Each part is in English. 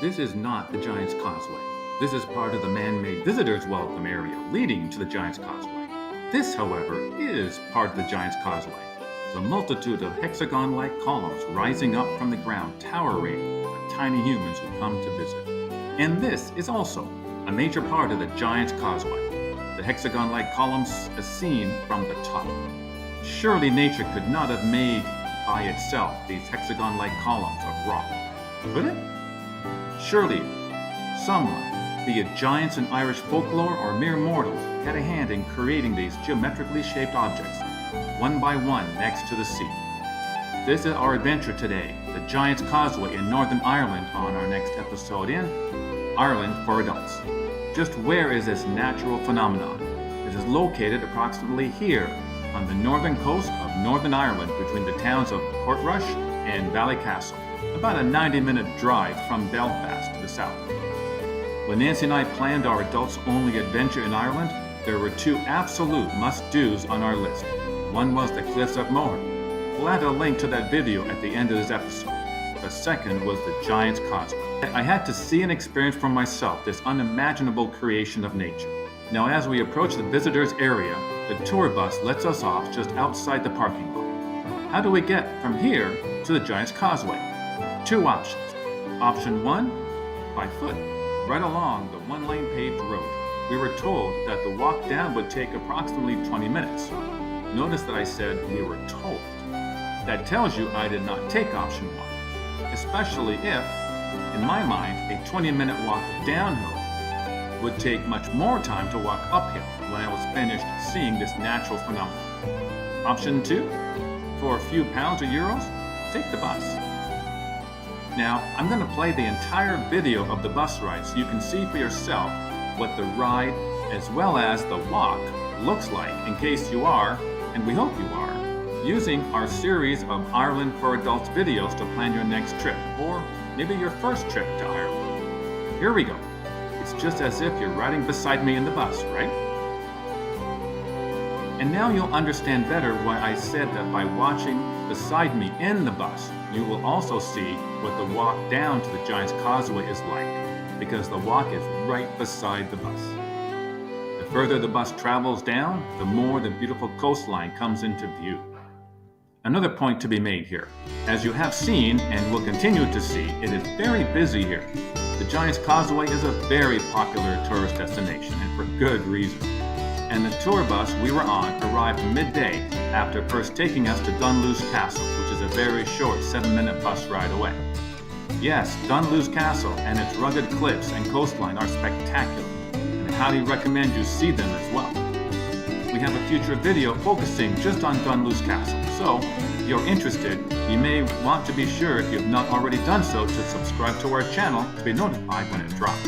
This is not the Giant's Causeway. This is part of the man-made visitors welcome area leading to the Giant's Causeway. This, however, is part of the Giant's Causeway. The multitude of hexagon-like columns rising up from the ground, towering the tiny humans who come to visit. And this is also a major part of the Giant's Causeway. The hexagon-like columns as seen from the top. Surely nature could not have made by itself these hexagon-like columns of rock, could it? Surely someone, be it giants in Irish folklore or mere mortals, had a hand in creating these geometrically shaped objects, one by one next to the sea. This is our adventure today, the Giant's Causeway in Northern Ireland on our next episode in Ireland for Adults. Just where is this natural phenomenon? It is located approximately here on the northern coast of Northern Ireland between the towns of Portrush and Ballycastle, about a 90-minute drive from Belfast to the south. When Nancy and I planned our adults-only adventure in Ireland, there were two absolute must-dos on our list. One was the Cliffs of Moher. We'll add a link to that video at the end of this episode. The second was the Giant's Causeway. I had to see and experience for myself this unimaginable creation of nature. Now, as we approach the visitors area, the tour bus lets us off just outside the parking lot. How do we get from here to the Giant's Causeway? Two options. Option one, by foot, right along the one-lane paved road. We were told that the walk down would take approximately 20 minutes. Notice that I said we were told. That tells you I did not take option one, especially if, in my mind, a 20-minute walk downhill would take much more time to walk uphill when I was finished seeing this natural phenomenon. Option two, for a few pounds or euros, take the bus. Now, I'm going to play the entire video of the bus ride so you can see for yourself what the ride as well as the walk looks like in case you are, and we hope you are, using our series of Ireland for Adults videos to plan your next trip, or maybe your first trip to Ireland. Here we go. It's just as if you're riding beside me in the bus, right? And now you'll understand better why I said that by watching beside me in the bus, you will also see what the walk down to the Giant's Causeway is like, because the walk is right beside the bus. The further the bus travels down, the more the beautiful coastline comes into view. Another point to be made here. As you have seen and will continue to see, it is very busy here. The Giant's Causeway is a very popular tourist destination, and for good reason. And the tour bus we were on arrived midday after first taking us to Dunluce Castle, which is a very short 7-minute bus ride away. Yes, Dunluce Castle and its rugged cliffs and coastline are spectacular, and I highly recommend you see them as well. We have a future video focusing just on Dunluce Castle, so if you're interested, you may want to be sure, if you have not already done so, to subscribe to our channel to be notified when it drops.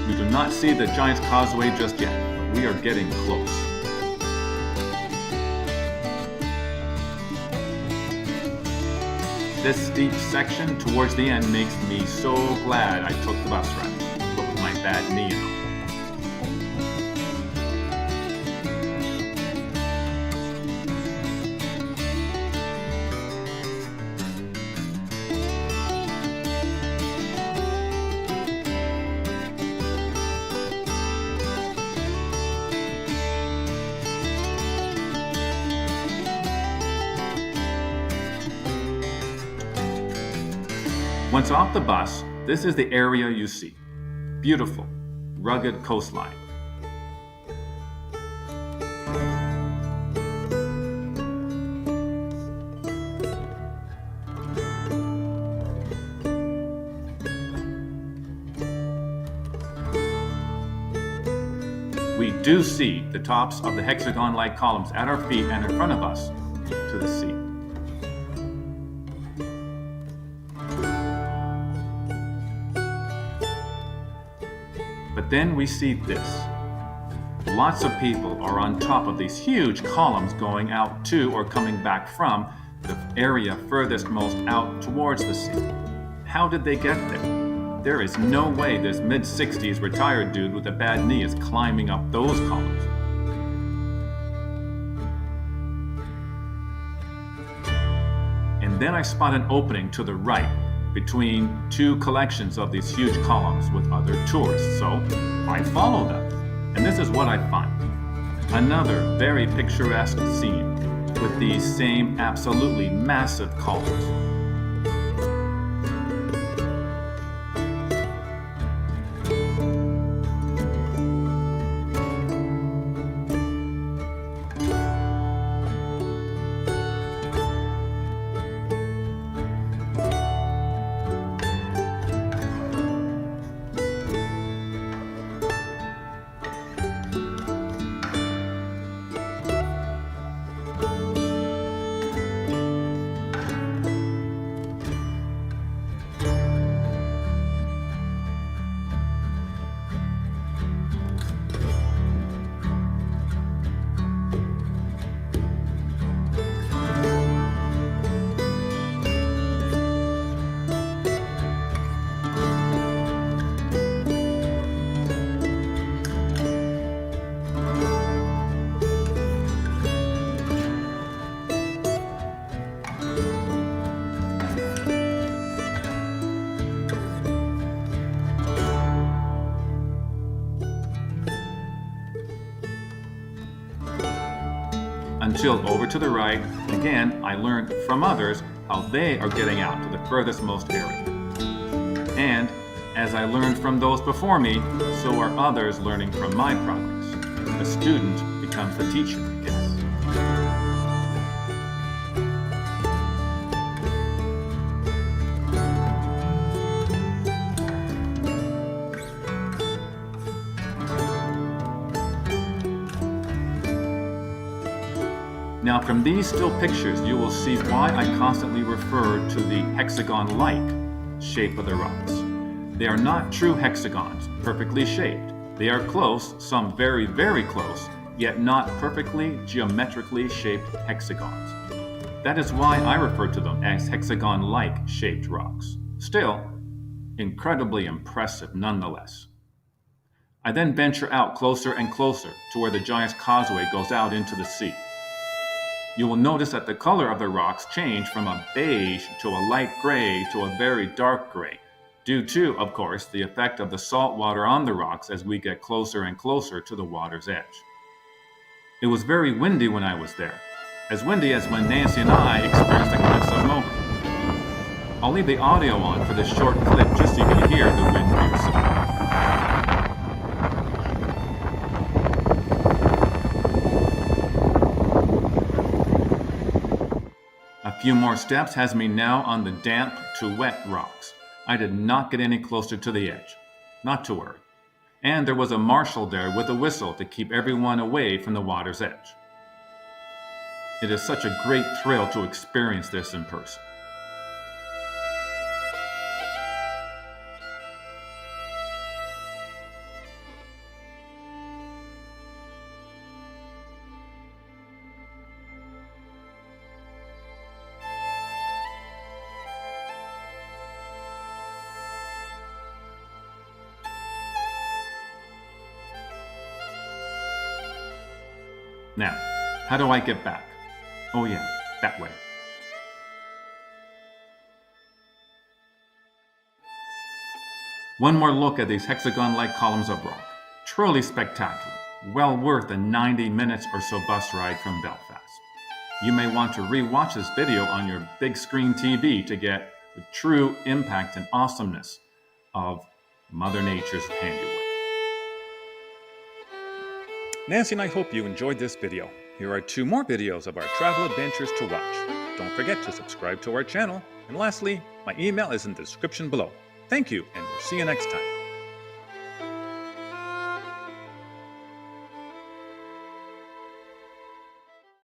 We do not see the Giant's Causeway just yet, but we are getting close. This steep section towards the end makes me so glad I took the bus ride, but with my bad knee and all. Once off the bus, this is the area you see. Beautiful, rugged coastline. We do see the tops of the hexagon-like columns at our feet and in front of us to the sea. But then we see this. Lots of people are on top of these huge columns going out to or coming back from the area furthest most out towards the sea. How did they get there? There is no way this mid-60s retired dude with a bad knee is climbing up those columns. then I spot an opening to the right between two collections of these huge columns with other tourists, so I follow them. And this is what I find. Another very picturesque scene with these same absolutely massive columns. Until over to the right, again, I learned from others how they are getting out to the furthest-most area. And as I learned from those before me, so are others learning from my progress. The student becomes the teacher, I guess. Now from these still pictures, you will see why I constantly refer to the hexagon-like shape of the rocks. They are not true hexagons, perfectly shaped. They are close, some very, very close, yet not perfectly geometrically shaped hexagons. That is why I refer to them as hexagon-like shaped rocks. Still, incredibly impressive nonetheless. I then venture out closer and closer to where the Giant's Causeway goes out into the sea. You will notice that the color of the rocks change from a beige to a light gray to a very dark gray, due to, of course, the effect of the salt water on the rocks as we get closer and closer to the water's edge. It was very windy when I was there, as windy as when Nancy and I experienced a glimpse of Mocha. I'll leave the audio on for this short clip just so you can hear the wind for yourself. A few more steps has me now on the damp to wet rocks. I did not get any closer to the edge. Not to worry. And there was a marshal there with a whistle to keep everyone away from the water's edge. It is such a great thrill to experience this in person. Now, how do I get back? Oh yeah, that way. One more look at these hexagon-like columns of rock. Truly spectacular. Well worth a 90 minutes or so bus ride from Belfast. You may want to re-watch this video on your big screen TV to get the true impact and awesomeness of Mother Nature's handiwork. Nancy and I hope you enjoyed this video. Here are 2 more videos of our travel adventures to watch. Don't forget to subscribe to our channel. And lastly, my email is in the description below. Thank you, and we'll see you next time.